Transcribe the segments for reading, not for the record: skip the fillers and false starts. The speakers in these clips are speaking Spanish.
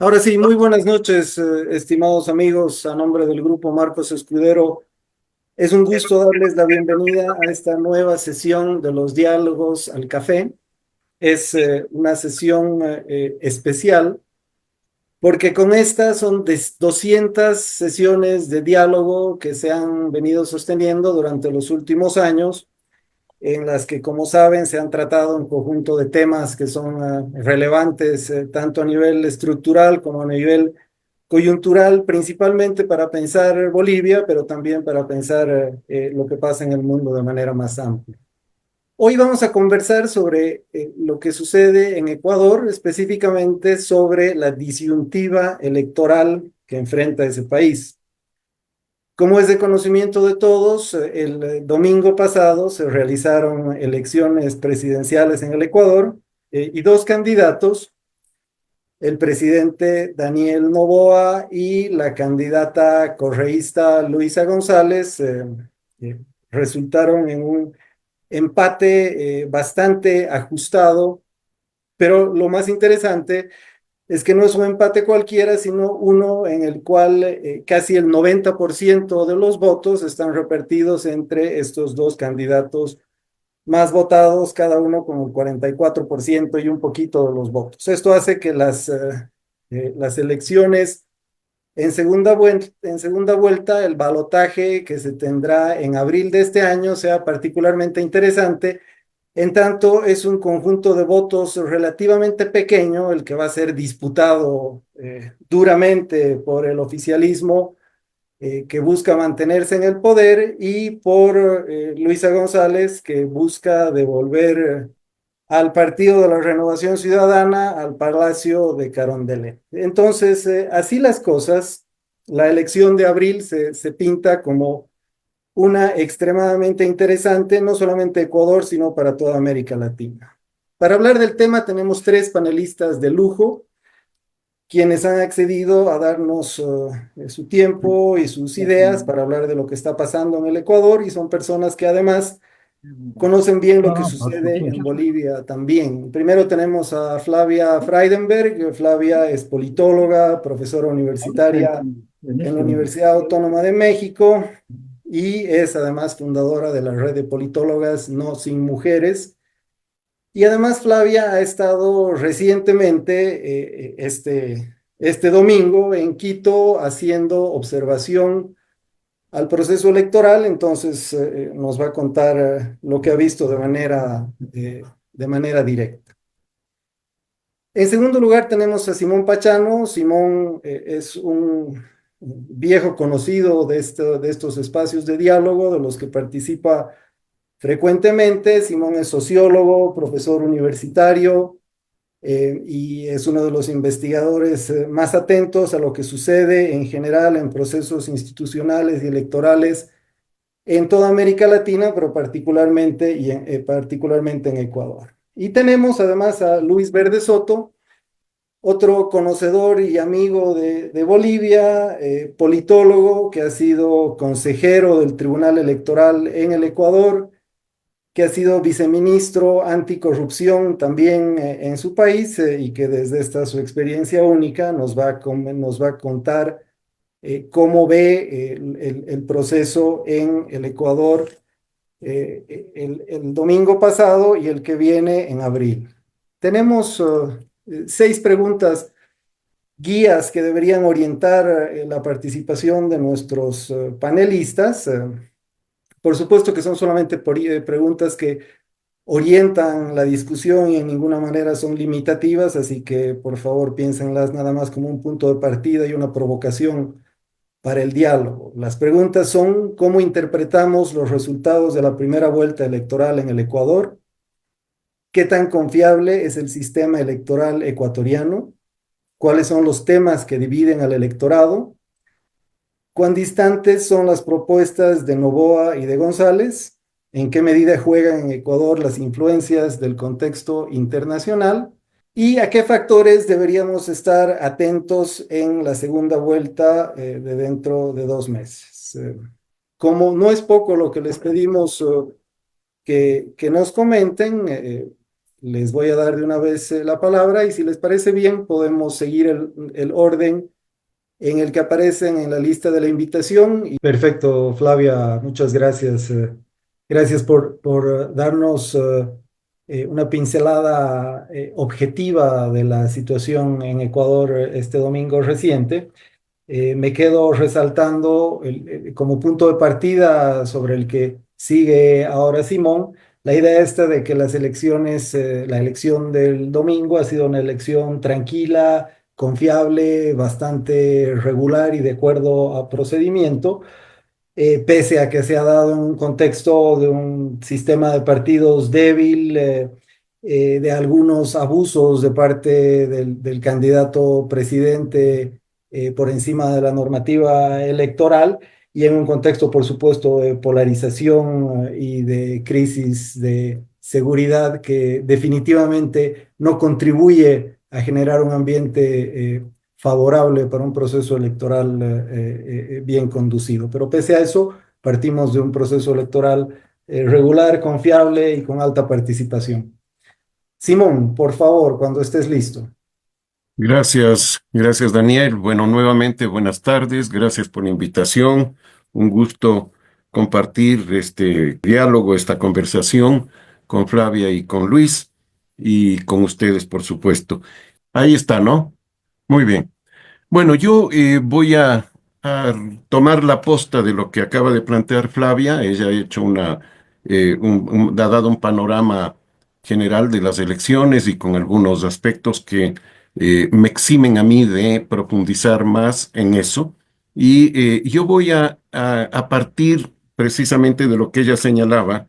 Ahora sí, muy buenas noches, estimados amigos. A nombre del grupo Marcos Escudero, es un gusto darles la bienvenida a esta nueva sesión de los diálogos al café. Es una sesión especial porque con esta son 200 sesiones de diálogo que se han venido sosteniendo durante los últimos años, en las que, como saben, se han tratado un conjunto de temas que son relevantes tanto a nivel estructural como a nivel coyuntural, principalmente para pensar Bolivia, pero también para pensar lo que pasa en el mundo de manera más amplia. Hoy vamos a conversar sobre lo que sucede en Ecuador, específicamente sobre la disyuntiva electoral que enfrenta ese país. Como es de conocimiento de todos, el domingo pasado se realizaron elecciones presidenciales en el Ecuador y dos candidatos, el presidente Daniel Noboa y la candidata correísta Luisa González, eh, resultaron en un empate bastante ajustado, pero lo más interesante es que no es un empate cualquiera, sino uno en el cual casi el 90% de los votos están repartidos entre estos dos candidatos más votados, cada uno con el 44% y un poquito de los votos. Esto hace que las elecciones en segunda vuelta, el balotaje que se tendrá en abril de este año sea particularmente interesante. En tanto, es un conjunto de votos relativamente pequeño el que va a ser disputado duramente por el oficialismo que busca mantenerse en el poder y por Luisa González, que busca devolver al Partido de la Renovación Ciudadana al Palacio de Carondelet. Entonces, así las cosas, la elección de abril se pinta como una extremadamente interesante, no solamente Ecuador, sino para toda América Latina. Para hablar del tema tenemos tres panelistas de lujo, quienes han accedido a darnos su tiempo y sus ideas para hablar de lo que está pasando en el Ecuador, y son personas que además conocen bien lo que No, por sucede en supuesto. Bolivia también. Primero tenemos a Flavia Freidenberg. Flavia es politóloga, profesora Ahorita universitaria en en la este momento. Universidad Autónoma de México y es además fundadora de la red de politólogas No Sin Mujeres. Y además Flavia ha estado recientemente, este domingo, en Quito haciendo observación al proceso electoral. Entonces nos va a contar lo que ha visto de manera directa. En segundo lugar tenemos a Simón Pachano. Simón es un viejo conocido de estos espacios de diálogo, de los que participa frecuentemente. Simón es sociólogo, profesor universitario, y es uno de los investigadores más atentos a lo que sucede en general en procesos institucionales y electorales en toda América Latina, pero particularmente en Ecuador. Y tenemos además a Luis Verde Soto, otro conocedor y amigo de Bolivia, politólogo que ha sido consejero del Tribunal Electoral en el Ecuador, que ha sido viceministro anticorrupción también en su país, y que desde esta su experiencia única nos va a contar cómo ve el proceso en el Ecuador el domingo pasado y el que viene en abril. Tenemos 6 preguntas guías que deberían orientar la participación de nuestros panelistas. Por supuesto que son solamente preguntas que orientan la discusión y en ninguna manera son limitativas, así que por favor piénsenlas nada más como un punto de partida y una provocación para el diálogo. Las preguntas son: ¿cómo interpretamos los resultados de la primera vuelta electoral en el Ecuador? ¿Qué tan confiable es el sistema electoral ecuatoriano? ¿Cuáles son los temas que dividen al electorado? ¿Cuán distantes son las propuestas de Noboa y de González? ¿En qué medida juegan en Ecuador las influencias del contexto internacional? ¿Y a qué factores deberíamos estar atentos en la segunda vuelta de dentro de 2 meses? Como no es poco lo que les pedimos que nos comenten, les voy a dar de una vez la palabra y si les parece bien podemos seguir el orden en el que aparecen en la lista de la invitación. Perfecto, Flavia, muchas gracias. Gracias por darnos una pincelada objetiva de la situación en Ecuador este domingo reciente. Me quedo resaltando como punto de partida sobre el que sigue ahora Simón, la idea esta de que las elecciones, la elección del domingo ha sido una elección tranquila, confiable, bastante regular y de acuerdo a procedimiento, pese a que se ha dado en un contexto de un sistema de partidos débil, de algunos abusos de parte del candidato presidente por encima de la normativa electoral y en un contexto, por supuesto, de polarización y de crisis de seguridad que definitivamente no contribuye a generar un ambiente favorable para un proceso electoral bien conducido. Pero pese a eso, partimos de un proceso electoral regular, confiable y con alta participación. Simón, por favor, cuando estés listo. Gracias, gracias Daniel. Bueno, nuevamente buenas tardes, gracias por la invitación. Un gusto compartir este diálogo, esta conversación con Flavia y con Luis y con ustedes, por supuesto. Ahí está, ¿no? Muy bien. Bueno, yo voy a tomar la posta de lo que acaba de plantear Flavia. Ella ha hecho ha dado un panorama general de las elecciones y con algunos aspectos que me eximen a mí de profundizar más en eso. Y yo voy a partir precisamente de lo que ella señalaba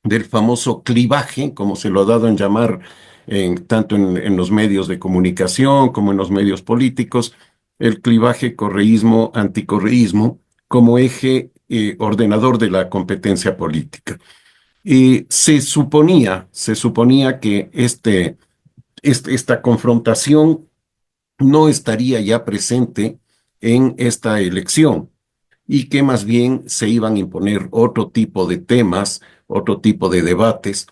del famoso clivaje, como se lo ha dado en llamar tanto en los medios de comunicación como en los medios políticos, el clivaje correísmo-anticorreísmo como eje ordenador de la competencia política. Se suponía que esta confrontación no estaría ya presente en esta elección y que más bien se iban a imponer otro tipo de temas, otro tipo de debates,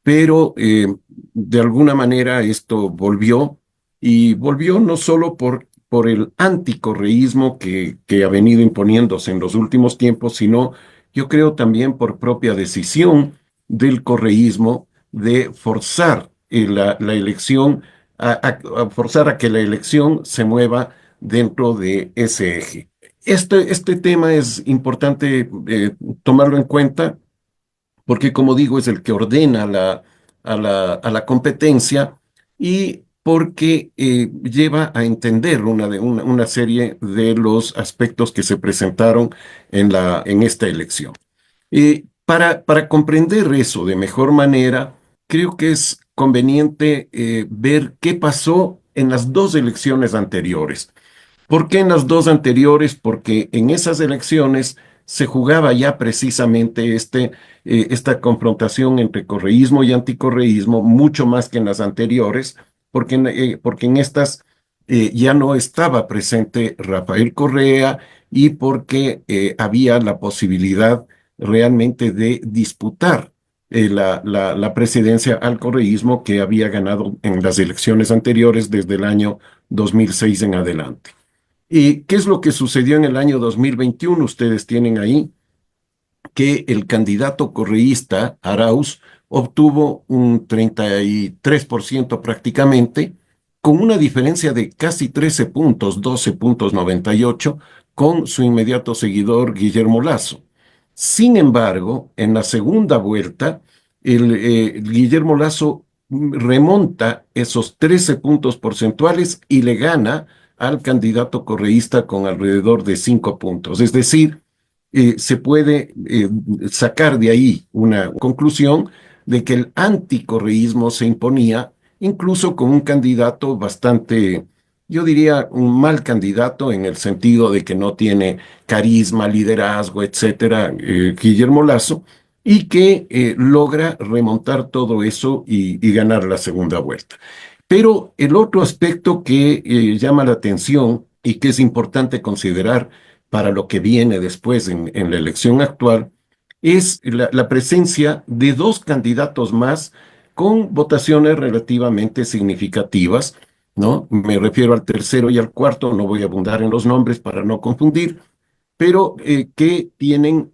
pero de alguna manera esto volvió y volvió no solo por el anticorreísmo que ha venido imponiéndose en los últimos tiempos, sino yo creo también por propia decisión del correísmo de forzar la elección, a forzar a que la elección se mueva dentro de ese eje. Este tema es importante tomarlo en cuenta porque, como digo, es el que ordena a la competencia y porque lleva a entender una serie de los aspectos que se presentaron en esta elección. Para comprender eso de mejor manera, creo que es conveniente ver qué pasó en las dos elecciones anteriores. ¿Por qué en las dos anteriores? Porque en esas elecciones se jugaba ya precisamente esta confrontación entre correísmo y anticorreísmo, mucho más que en las anteriores, porque en estas ya no estaba presente Rafael Correa y porque había la posibilidad realmente de disputar la presidencia al correísmo que había ganado en las elecciones anteriores desde el año 2006 en adelante. ¿Y qué es lo que sucedió en el año 2021? Ustedes tienen ahí que el candidato correísta, Arauz, obtuvo un 33% prácticamente, con una diferencia de casi 13 puntos, 12,98, con su inmediato seguidor Guillermo Lasso. Sin embargo, en la segunda vuelta, Guillermo Lasso remonta esos 13 puntos porcentuales y le gana al candidato correísta con alrededor de 5 puntos. Es decir, se puede sacar de ahí una conclusión de que el anticorreísmo se imponía incluso con un candidato bastante, yo diría, un mal candidato en el sentido de que no tiene carisma, liderazgo, etcétera, Guillermo Lasso, y que logra remontar todo eso y ganar la segunda vuelta. Pero el otro aspecto que llama la atención y que es importante considerar para lo que viene después en la elección actual es la presencia de dos candidatos más con votaciones relativamente significativas, ¿no? Me refiero al tercero y al cuarto, no voy a abundar en los nombres para no confundir, pero que tienen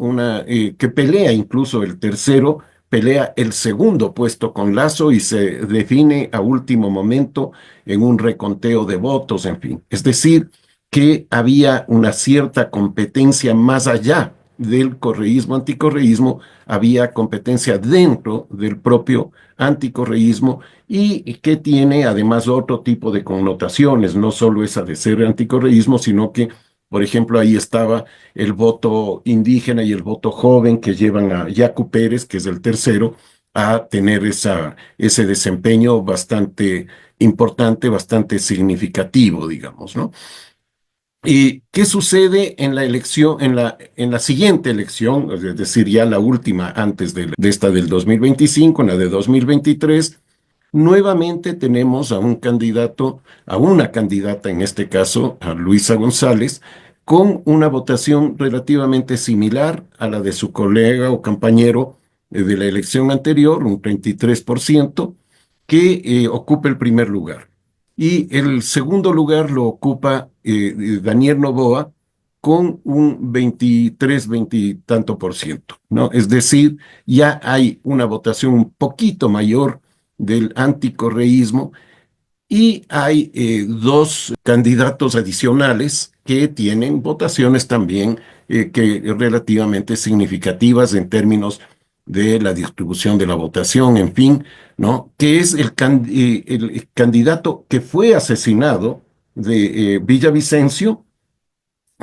que pelea incluso el tercero, pelea el segundo puesto con Lazo y se define a último momento en un reconteo de votos, en fin. Es decir, que había una cierta competencia más allá del correísmo, anticorreísmo, había competencia dentro del propio anticorreísmo y que tiene además otro tipo de connotaciones, no solo esa de ser anticorreísmo, sino que, por ejemplo, ahí estaba el voto indígena y el voto joven que llevan a Yacu Pérez, que es el tercero, a tener ese desempeño bastante importante, bastante significativo, digamos, ¿no? ¿Y qué sucede en la elección, en la siguiente elección, es decir, ya la última antes de esta del 2025, en la de 2023? Nuevamente tenemos a un candidato, a una candidata en este caso, a Luisa González, con una votación relativamente similar a la de su colega o compañero de la elección anterior, un 33%, que ocupa el primer lugar. Y el segundo lugar lo ocupa Daniel Noboa con un 23, 20 y tanto por ciento, ¿no? Es decir, ya hay una votación un poquito mayor del anticorreísmo y hay dos candidatos adicionales que tienen votaciones también que relativamente significativas en términos de la distribución de la votación, en fin, ¿no? Que es el candidato que fue asesinado de Villavicencio,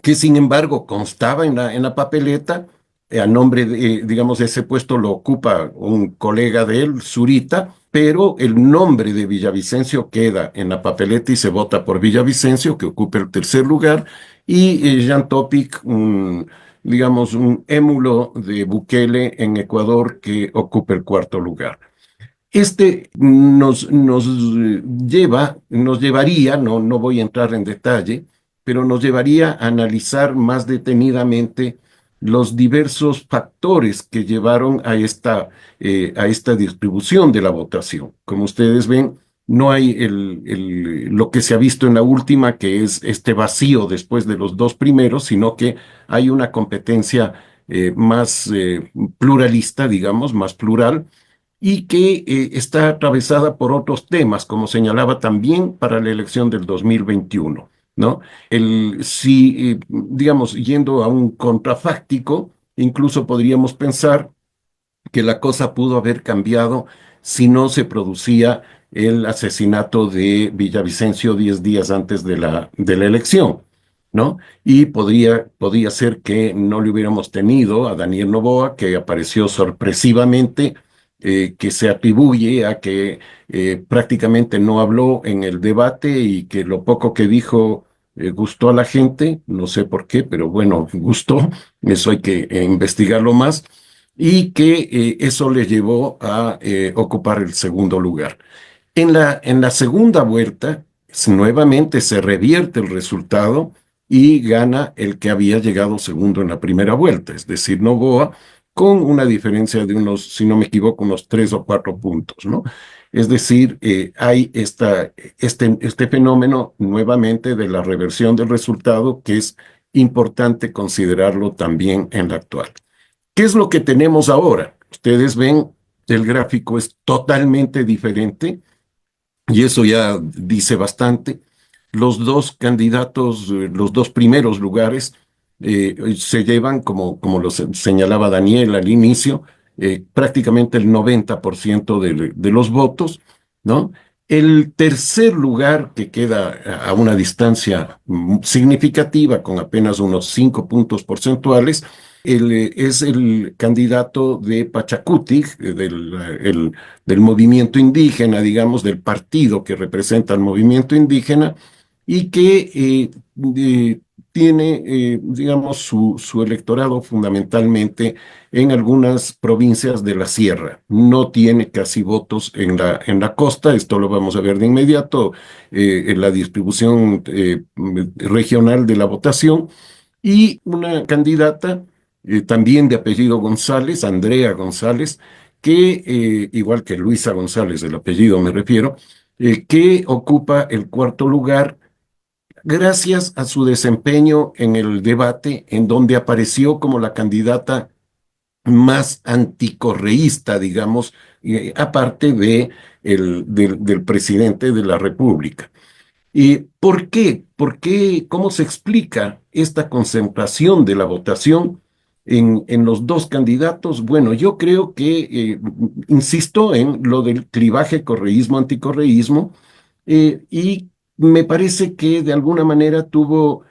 que sin embargo constaba en la papeleta, a nombre de, digamos, ese puesto lo ocupa un colega de él, Zurita, pero el nombre de Villavicencio queda en la papeleta y se vota por Villavicencio, que ocupa el tercer lugar, y Jean Topic, digamos, un émulo de Bukele en Ecuador, que ocupa el cuarto lugar. Este nos llevaría, no voy a entrar en detalle, pero nos llevaría a analizar más detenidamente los diversos factores que llevaron a esta distribución de la votación. Como ustedes ven, no hay lo que se ha visto en la última, que es este vacío después de los dos primeros, sino que hay una competencia más pluralista, digamos, más plural y que está atravesada por otros temas, como señalaba también para la elección del 2021, ¿no? Si, digamos, yendo a un contrafáctico, incluso podríamos pensar que la cosa pudo haber cambiado si no se producía el asesinato de Villavicencio 10 días antes de la elección, ¿no? Y podría ser que no le hubiéramos tenido a Daniel Noboa, que apareció sorpresivamente, que se atribuye a que prácticamente no habló en el debate y que lo poco que dijo gustó a la gente, no sé por qué, pero bueno, gustó, eso hay que investigarlo más y que eso le llevó a ocupar el segundo lugar. En la segunda vuelta, nuevamente se revierte el resultado y gana el que había llegado segundo en la primera vuelta, es decir, Noboa, con una diferencia de unos, si no me equivoco, unos 3 o 4 puntos, ¿no? Es decir, hay este fenómeno nuevamente de la reversión del resultado que es importante considerarlo también en la actual. ¿Qué es lo que tenemos ahora? Ustedes ven, el gráfico es totalmente diferente y eso ya dice bastante. Los dos candidatos, los dos primeros lugares, se llevan, como lo señalaba Daniel al inicio, prácticamente el 90% de los votos, ¿no? El tercer lugar, que queda a una distancia significativa, con apenas unos 5 puntos porcentuales, es el candidato de Pachacuti, del movimiento indígena, digamos, del partido que representa al movimiento indígena, y que tiene, digamos, su electorado fundamentalmente en algunas provincias de la sierra. No tiene casi votos en la costa, esto lo vamos a ver de inmediato, en la distribución regional de la votación, y una candidata también de apellido González, Andrea González, que, igual que Luisa González, del apellido me refiero, que ocupa el cuarto lugar gracias a su desempeño en el debate, en donde apareció como la candidata más anticorreísta, digamos, aparte del presidente de la República. ¿Por qué? ¿Por qué? ¿Cómo se explica esta concentración de la votación en los dos candidatos? Bueno, yo creo que, insisto en lo del clivaje correísmo-anticorreísmo, y me parece que de alguna manera tuvo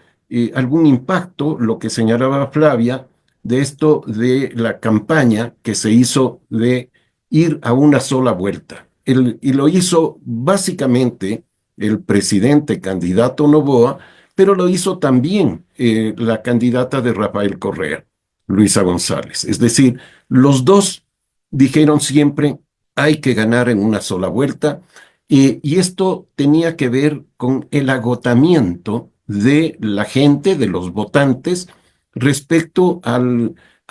algún impacto lo que señalaba Flavia de esto de la campaña que se hizo de ir a una sola vuelta. Y lo hizo básicamente el presidente candidato Noboa, pero lo hizo también la candidata de Rafael Correa, Luisa González. Es decir, los dos dijeron siempre hay que ganar en una sola vuelta, y esto tenía que ver con el agotamiento de la gente, de los votantes, respecto a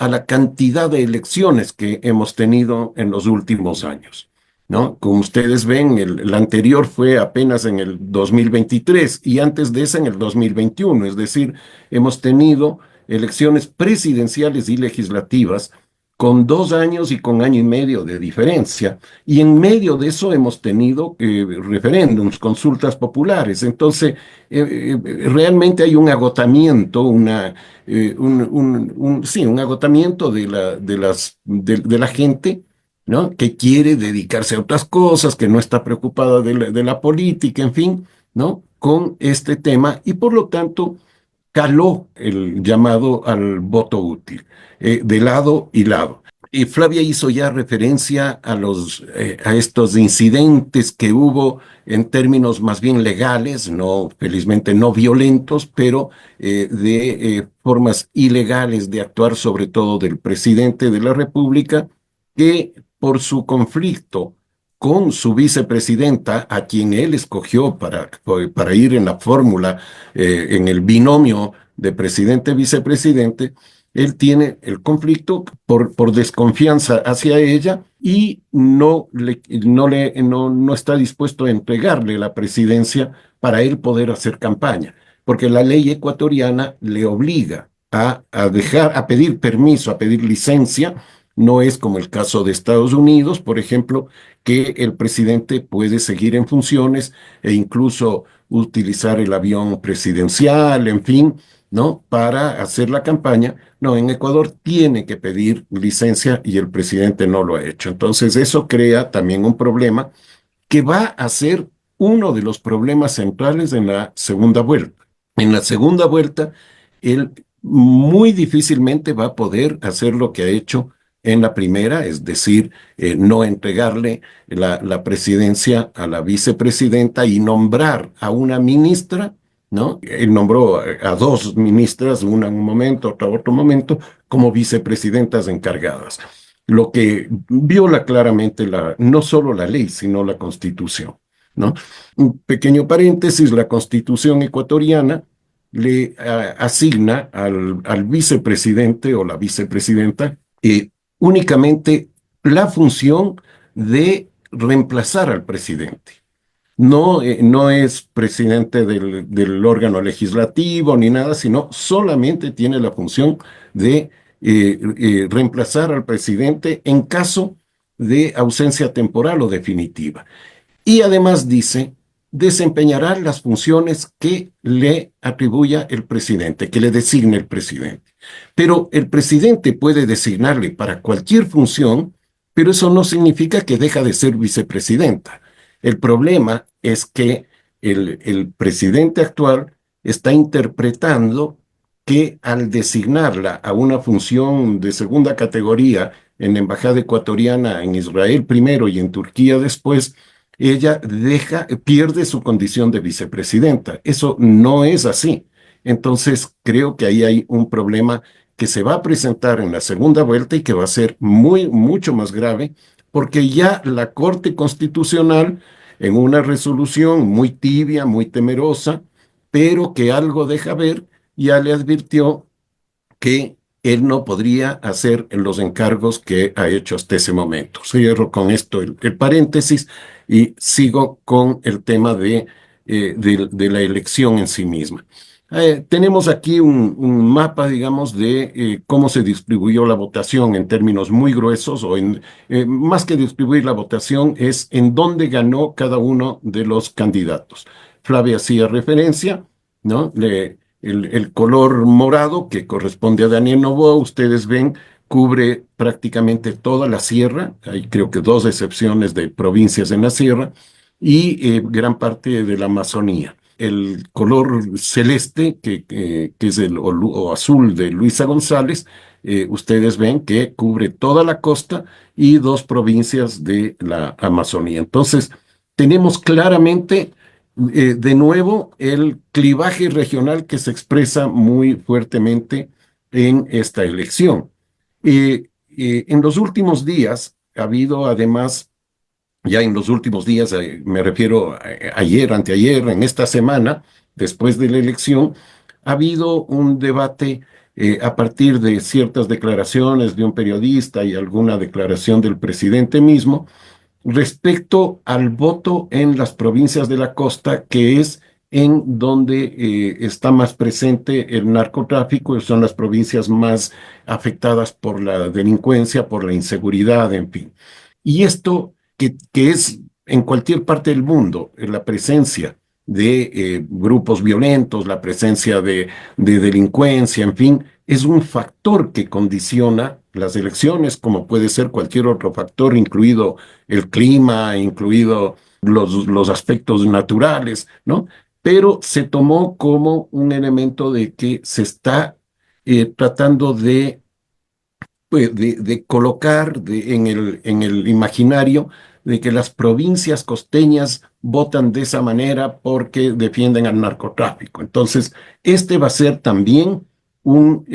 la cantidad de elecciones que hemos tenido en los últimos años. ¿No? Como ustedes ven, el anterior fue apenas en el 2023 y antes de ese en el 2021, es decir, hemos tenido elecciones presidenciales y legislativas con 2 años y con año y medio de diferencia. Y en medio de eso hemos tenido referéndums, consultas populares. Entonces, realmente hay un agotamiento, sí, un agotamiento de la gente, ¿no? Que quiere dedicarse a otras cosas, que no está preocupada de la política, en fin, ¿no? Con este tema y por lo tanto caló el llamado al voto útil, de lado y lado. Y Flavia hizo ya referencia a estos incidentes que hubo en términos más bien legales, no, felizmente no violentos, pero de formas ilegales de actuar, sobre todo del presidente de la República, que por su conflicto con su vicepresidenta, a quien él escogió para ir en la fórmula, en el binomio de presidente-vicepresidente, él tiene el conflicto por desconfianza hacia ella y no está dispuesto a entregarle la presidencia para él poder hacer campaña, porque la ley ecuatoriana le obliga a pedir permiso, a pedir licencia. No es como el caso de Estados Unidos, por ejemplo, que el presidente puede seguir en funciones e incluso utilizar el avión presidencial, en fin, ¿no? Para hacer la campaña. No, en Ecuador tiene que pedir licencia y el presidente no lo ha hecho. Entonces, eso crea también un problema que va a ser uno de los problemas centrales en la segunda vuelta. En la segunda vuelta, él muy difícilmente va a poder hacer lo que ha hecho en la primera, es decir, no entregarle la presidencia a la vicepresidenta y nombrar a una ministra, ¿no? Él nombró a dos ministras, una en un momento, otra en otro momento, como vicepresidentas encargadas, lo que viola claramente no solo la ley, sino la Constitución, ¿no? Un pequeño paréntesis, la Constitución ecuatoriana le asigna al vicepresidente o la vicepresidenta únicamente la función de reemplazar al presidente. No es presidente del órgano legislativo ni nada, sino solamente tiene la función de reemplazar al presidente en caso de ausencia temporal o definitiva. Y además dice, desempeñará las funciones que le atribuya el presidente, que le designe el presidente. Pero el presidente puede designarle para cualquier función, pero eso no significa que deja de ser vicepresidenta. El problema es que el presidente actual está interpretando que al designarla a una función de segunda categoría en la embajada ecuatoriana en Israel primero y en Turquía después, ella pierde su condición de vicepresidenta. Eso no es así. Entonces, creo que ahí hay un problema que se va a presentar en la segunda vuelta y que va a ser mucho más grave, porque ya la Corte Constitucional, en una resolución muy tibia, muy temerosa, pero que algo deja ver, ya le advirtió que él no podría hacer los encargos que ha hecho hasta ese momento. Cierro con esto el paréntesis y sigo con el tema de la elección en sí misma. Tenemos aquí un mapa, digamos, de cómo se distribuyó la votación en términos muy gruesos, más que distribuir la votación, es en dónde ganó cada uno de los candidatos. Flavia hacía referencia, ¿no? El color morado que corresponde a Daniel Noboa, ustedes ven, cubre prácticamente toda la sierra, hay creo que dos excepciones de provincias en la sierra, y gran parte de la Amazonía. El color celeste, que es o azul de Luisa González, ustedes ven que cubre toda la costa y dos provincias de la Amazonía. Entonces, tenemos claramente de nuevo el clivaje regional que se expresa muy fuertemente en esta elección. En los últimos días ha habido además, ya en los últimos días, me refiero a ayer, anteayer, en esta semana, después de la elección, ha habido un debate a partir de ciertas declaraciones de un periodista y alguna declaración del presidente mismo respecto al voto en las provincias de la costa, que es en donde está más presente el narcotráfico, y son las provincias más afectadas por la delincuencia, por la inseguridad, en fin. Y esto que es en cualquier parte del mundo, la presencia de grupos violentos, la presencia de delincuencia, en fin, es un factor que condiciona las elecciones, como puede ser cualquier otro factor, incluido el clima, incluido los aspectos naturales, ¿no? Pero se tomó como un elemento de que se está tratando pues, de colocar en el imaginario de que las provincias costeñas votan de esa manera porque defienden al narcotráfico. Entonces, este va a ser también un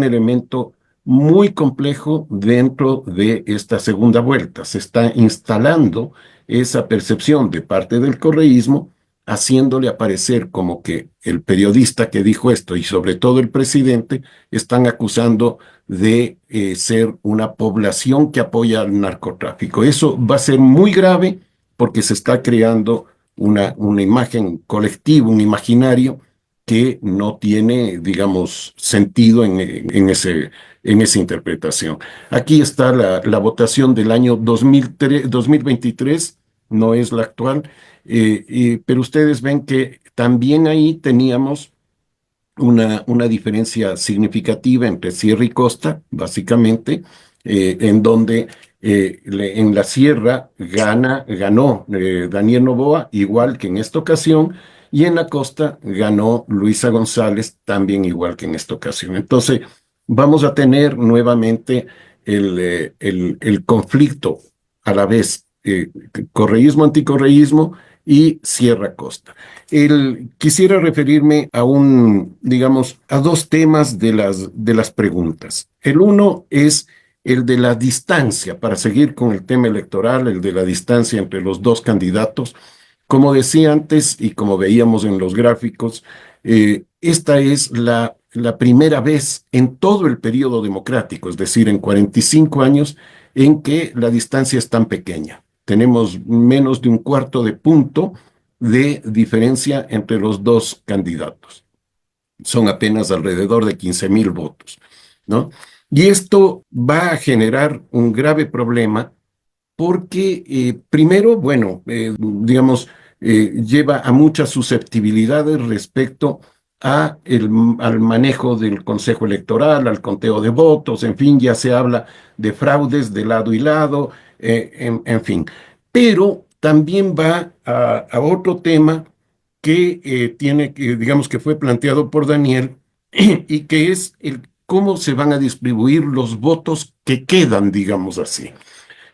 elemento muy complejo dentro de esta segunda vuelta. Se está instalando esa percepción de parte del correísmo, haciéndole aparecer como que el periodista que dijo esto y sobre todo el presidente están acusando de ser una población que apoya al narcotráfico. Eso va a ser muy grave porque se está creando una imagen colectiva, un imaginario que no tiene, digamos, sentido en esa interpretación. Aquí está la votación del año 2023, no es la actual, pero ustedes ven que también ahí teníamos una diferencia significativa entre sierra y costa, básicamente, en donde en la sierra ganó Daniel Noboa, igual que en esta ocasión, y en la costa ganó Luisa González, también igual que en esta ocasión. Entonces, vamos a tener nuevamente el conflicto a la vez, correísmo-anticorreísmo y sierra-costa. Quisiera referirme digamos, a dos temas de las preguntas. El uno es el de la distancia, para seguir con el tema electoral, el de la distancia entre los dos candidatos. Como decía antes y como veíamos en los gráficos, esta es la primera vez en todo el periodo democrático, es decir, en 45 años, en que la distancia es tan pequeña. Tenemos menos de un cuarto de punto de diferencia entre los dos candidatos. Son apenas alrededor de 15,000 votos, ¿no? Y esto va a generar un grave problema porque, primero, bueno, digamos, lleva a muchas susceptibilidades respecto al manejo del Consejo Electoral, al conteo de votos, en fin, ya se habla de fraudes de lado y lado, en fin. Pero también va a otro tema que digamos que fue planteado por Daniel, y que es el cómo se van a distribuir los votos que quedan, digamos así.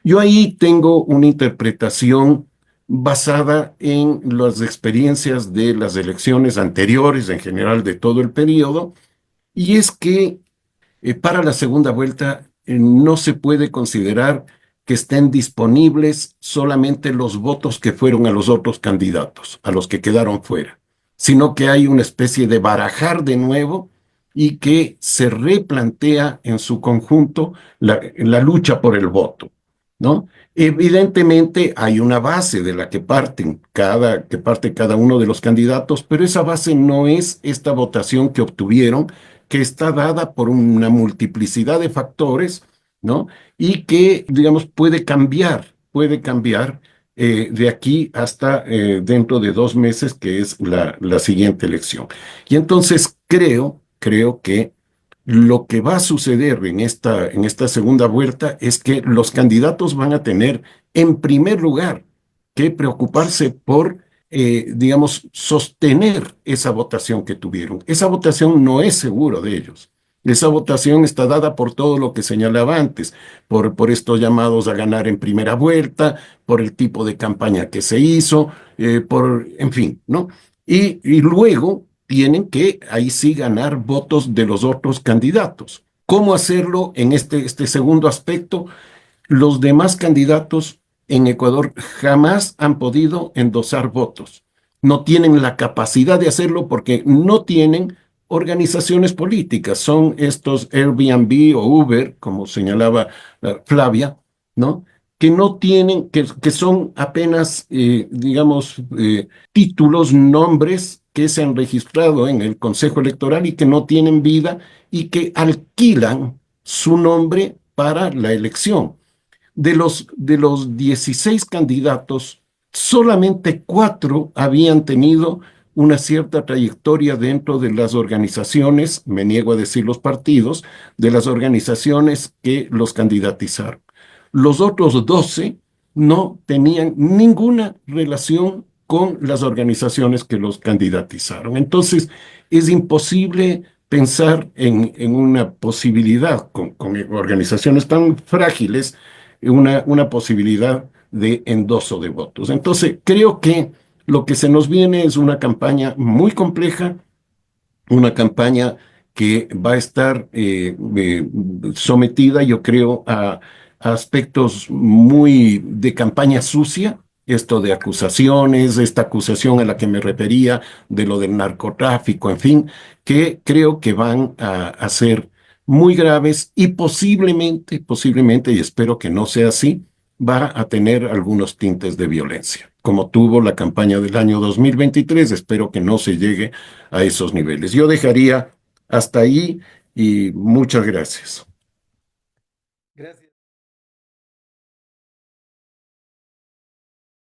Yo ahí tengo una interpretación basada en las experiencias de las elecciones anteriores, en general de todo el periodo, y es que para la segunda vuelta no se puede considerar que estén disponibles solamente los votos que fueron a los otros candidatos, a los que quedaron fuera, sino que hay una especie de barajar de nuevo y que se replantea en su conjunto la lucha por el voto, ¿no? Evidentemente hay una base de la que que parte cada uno de los candidatos, pero esa base no es esta votación que obtuvieron, que está dada por una multiplicidad de factores, ¿no? Y que, digamos, puede cambiar de aquí hasta dentro de 2 meses, que es la siguiente elección. Y entonces creo que lo que va a suceder en esta segunda vuelta es que los candidatos van a tener, en primer lugar, que preocuparse por, digamos, sostener esa votación que tuvieron. Esa votación no es seguro de ellos. Esa votación está dada por todo lo que señalaba antes, por estos llamados a ganar en primera vuelta, por el tipo de campaña que se hizo, en fin, ¿no? Y luego tienen que ahí sí ganar votos de los otros candidatos. ¿Cómo hacerlo en este segundo aspecto? Los demás candidatos en Ecuador jamás han podido endosar votos. No tienen la capacidad de hacerlo porque no tienen organizaciones políticas. Son estos Airbnb o Uber, como señalaba Flavia, ¿no? Que no tienen, que son apenas, digamos, títulos, nombres que se han registrado en el Consejo Electoral y que no tienen vida y que alquilan su nombre para la elección. De los 16 candidatos, solamente 4 habían tenido una cierta trayectoria dentro de las organizaciones, me niego a decir los partidos, de las organizaciones que los candidatizaron. Los otros 12 no tenían ninguna relación con las organizaciones que los candidatizaron. Entonces, es imposible pensar en una posibilidad con organizaciones tan frágiles, una posibilidad de endoso de votos. Entonces, creo que lo que se nos viene es una campaña muy compleja, una campaña que va a estar sometida, yo creo, a aspectos muy de campaña sucia, esto de acusaciones, esta acusación a la que me refería, de lo del narcotráfico, en fin, que creo que van a ser muy graves y posiblemente, y espero que no sea así, va a tener algunos tintes de violencia, como tuvo la campaña del año 2023. Espero que no se llegue a esos niveles. Yo dejaría hasta ahí y muchas gracias.